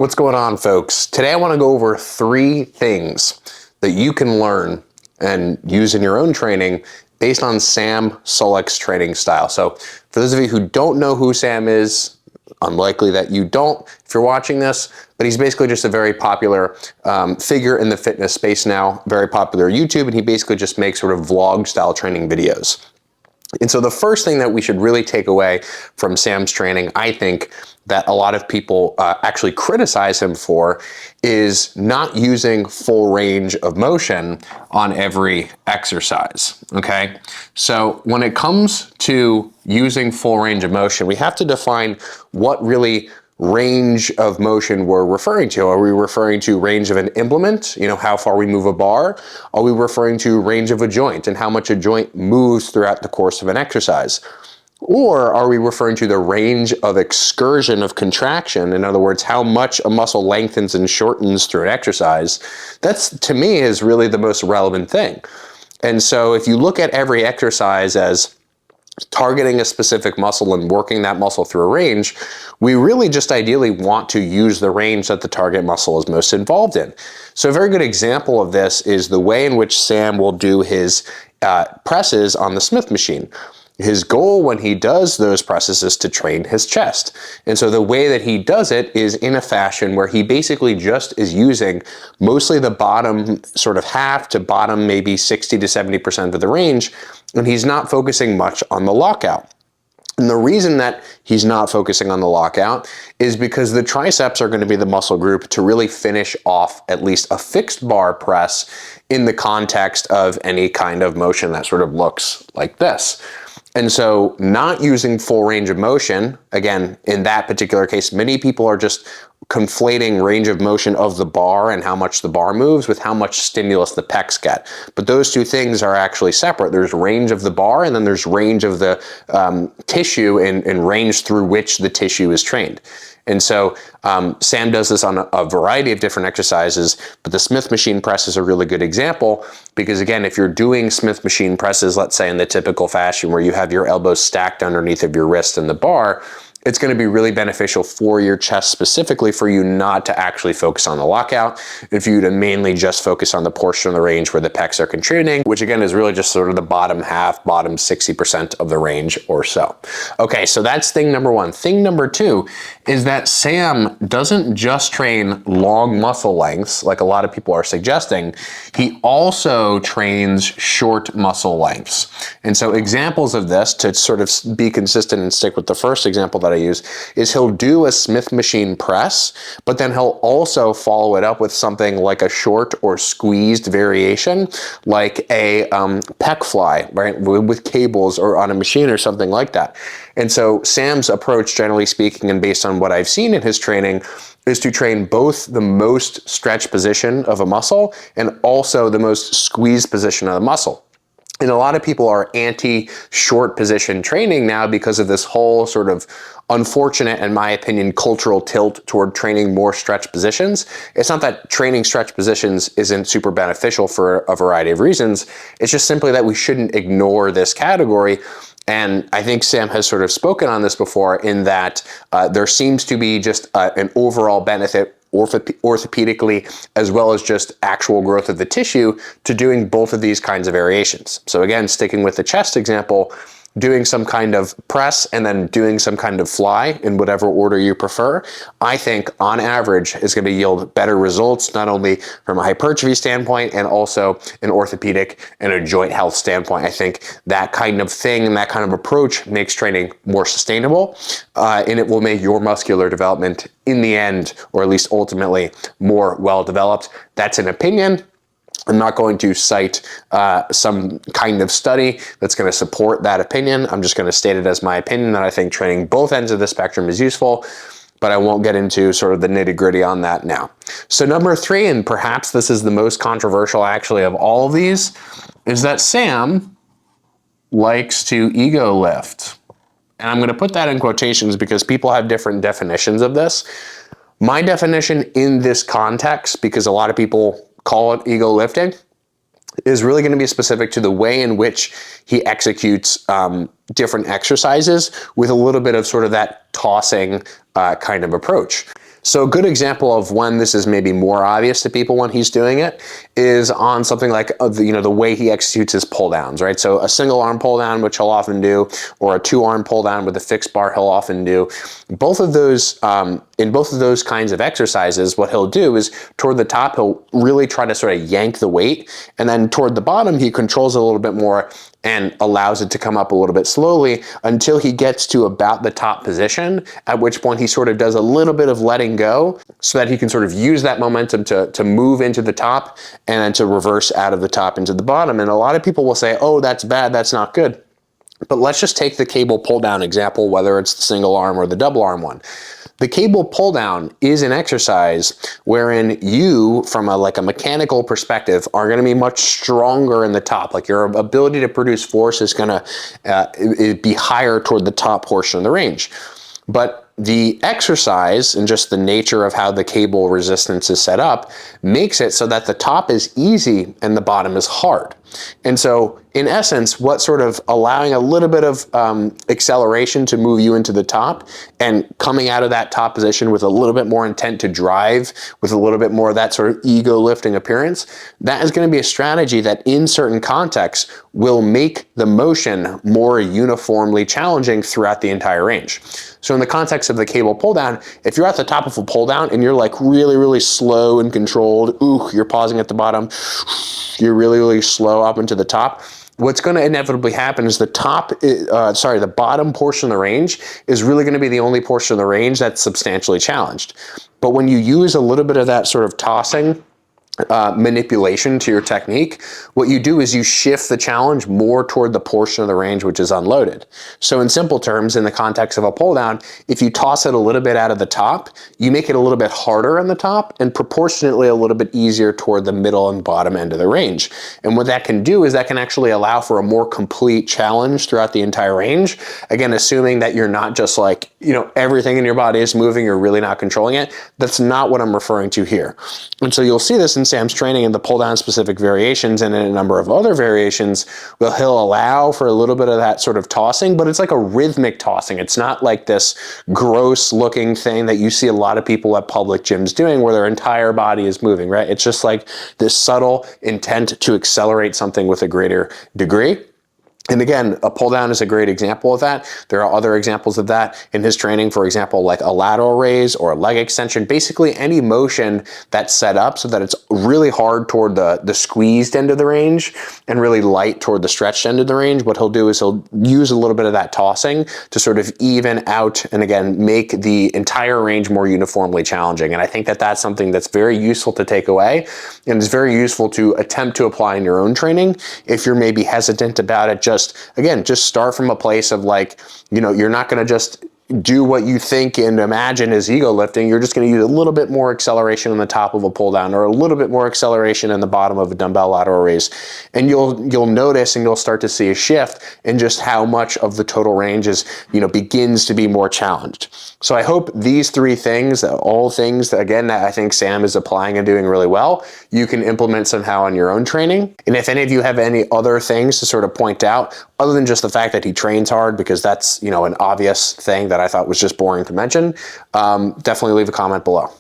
What's going on, folks? Today I want to go over 3 things that you can learn and use in your own training based on Sam Sulek's training style. So for those of you who don't know who Sam is, unlikely that you don't if you're watching this, but he's basically just a very popular figure in the fitness space now, very popular on YouTube, and he basically just makes sort of vlog style training videos. And so the first thing that we should really take away from Sam's training, I think, that a lot of people actually criticize him for is not using full range of motion on every exercise, okay? So when it comes to using full range of motion, we have to define what really range of motion we're referring to. Are we referring to range of an implement, you know, how far we move a bar? Are we referring to range of a joint and how much a joint moves throughout the course of an exercise? Or are we referring to the range of excursion of contraction? In other words, how much a muscle lengthens and shortens through an exercise? That's, to me, is really the most relevant thing. And so if you look at every exercise as targeting a specific muscle and working that muscle through a range, we really just ideally want to use the range that the target muscle is most involved in. So a very good example of this is the way in which Sam will do his presses on the Smith machine. His goal when he does those presses is to train his chest. And so the way that he does it is in a fashion where he basically just is using mostly the bottom sort of half to bottom maybe 60 to 70% of the range, and he's not focusing much on the lockout. And the reason that he's not focusing on the lockout is because the triceps are going to be the muscle group to really finish off at least a fixed bar press in the context of any kind of motion that sort of looks like this. And so not using full range of motion, again, in that particular case, many people are just conflating range of motion of the bar and how much the bar moves with how much stimulus the pecs get. But those two things are actually separate. There's range of the bar and then there's range of the tissue and range through which the tissue is trained. And so Sam does this on a variety of different exercises, but the Smith machine press is a really good example because, again, if you're doing Smith machine presses, let's say in the typical fashion where you have your elbows stacked underneath of your wrist in the bar, it's going to be really beneficial for your chest specifically for you not to actually focus on the lockout and for you to mainly just focus on the portion of the range where the pecs are contributing, which again is really just sort of the bottom half, bottom 60% of the range or so. Okay, so that's thing number 1. Thing number 2 is that Sam doesn't just train long muscle lengths like a lot of people are suggesting. He also trains short muscle lengths. And so examples of this, to sort of be consistent and stick with the first example that I use, is he'll do a Smith machine press, but then he'll also follow it up with something like a short or squeezed variation, like a pec fly, right, with cables or on a machine or something like that. And so Sam's approach, generally speaking, and based on what I've seen in his training, is to train both the most stretched position of a muscle and also the most squeezed position of the muscle. And a lot of people are anti-short position training now because of this whole sort of unfortunate, in my opinion, cultural tilt toward training more stretch positions. It's not that training stretch positions isn't super beneficial for a variety of reasons. It's just simply that we shouldn't ignore this category. And I think Sam has sort of spoken on this before in that there seems to be just an overall benefit orthopedically as well as just actual growth of the tissue to doing both of these kinds of variations. So again, sticking with the chest example, doing some kind of press and then doing some kind of fly in whatever order you prefer, I think on average is going to yield better results, not only from a hypertrophy standpoint and also an orthopedic and a joint health standpoint. I think that kind of thing and that kind of approach makes training more sustainable and it will make your muscular development in the end, or at least ultimately, more well developed. That's an opinion. I'm not going to cite some kind of study that's going to support that opinion. I'm just going to state it as my opinion that I think training both ends of the spectrum is useful, but I won't get into sort of the nitty-gritty on that now. So number 3, and perhaps this is the most controversial actually of all of these, is that Sam likes to ego lift. And I'm going to put that in quotations because people have different definitions of this. My definition in this context, because a lot of people call it ego lifting, is really going to be specific to the way in which he executes different exercises with a little bit of sort of that tossing kind of approach. So a good example of when this is maybe more obvious to people when he's doing it is on something like the way he executes his pull downs, right? So a single arm pull down, which he'll often do, or a 2-arm pull down with a fixed bar, he'll often do. Both of those, in both of those kinds of exercises, what he'll do is toward the top, he'll really try to sort of yank the weight, and then toward the bottom, he controls it a little bit more and allows it to come up a little bit slowly until he gets to about the top position, at which point he sort of does a little bit of letting go so that he can sort of use that momentum to move into the top and then to reverse out of the top into the bottom. And a lot of people will say, oh, that's bad, that's not good. But let's just take the cable pull down example, whether it's the single arm or the double arm one. The cable pull down is an exercise wherein you, from a mechanical perspective, are going to be much stronger in the top. Like your ability to produce force is going to be higher toward the top portion of the range. But the exercise and just the nature of how the cable resistance is set up makes it so that the top is easy and the bottom is hard. And so in essence, what sort of allowing a little bit of acceleration to move you into the top and coming out of that top position with a little bit more intent to drive, with a little bit more of that sort of ego lifting appearance, that is going to be a strategy that in certain contexts will make the motion more uniformly challenging throughout the entire range. So in the context of the cable pull down, if you're at the top of a pull down and you're like really, really slow and controlled, you're pausing at the bottom, you're really, really slow up into the top, what's going to inevitably happen is the bottom portion of the range is really going to be the only portion of the range that's substantially challenged. But when you use a little bit of that sort of tossing manipulation to your technique, what you do is you shift the challenge more toward the portion of the range which is unloaded. So in simple terms, in the context of a pull down, if you toss it a little bit out of the top, you make it a little bit harder on the top and proportionately a little bit easier toward the middle and bottom end of the range. And what that can do is that can actually allow for a more complete challenge throughout the entire range. Again, assuming that you're not just like, everything in your body is moving, you're really not controlling it. That's not what I'm referring to here. And so you'll see this in Sam's training in the pull down specific variations and in a number of other variations, where he'll allow for a little bit of that sort of tossing, but it's like a rhythmic tossing. It's not like this gross looking thing that you see a lot of people at public gyms doing where their entire body is moving, right? It's just like this subtle intent to accelerate something with a greater degree. And again, a pull down is a great example of that. There are other examples of that in his training, for example, like a lateral raise or a leg extension, basically any motion that's set up so that it's really hard toward the squeezed end of the range and really light toward the stretched end of the range. What he'll do is he'll use a little bit of that tossing to sort of even out and again, make the entire range more uniformly challenging. And I think that that's something that's very useful to take away and is very useful to attempt to apply in your own training. If you're maybe hesitant about it, just start from a place of like, you're not going to just do what you think and imagine is ego lifting. You're just going to use a little bit more acceleration on the top of a pull down or a little bit more acceleration in the bottom of a dumbbell lateral raise. And you'll notice and you'll start to see a shift in just how much of the total range is, begins to be more challenged. So I hope these three things, all things that, again, that I think Sam is applying and doing really well, you can implement somehow in your own training. And if any of you have any other things to sort of point out, other than just the fact that he trains hard, because that's, an obvious thing that I thought was just boring to mention, definitely leave a comment below.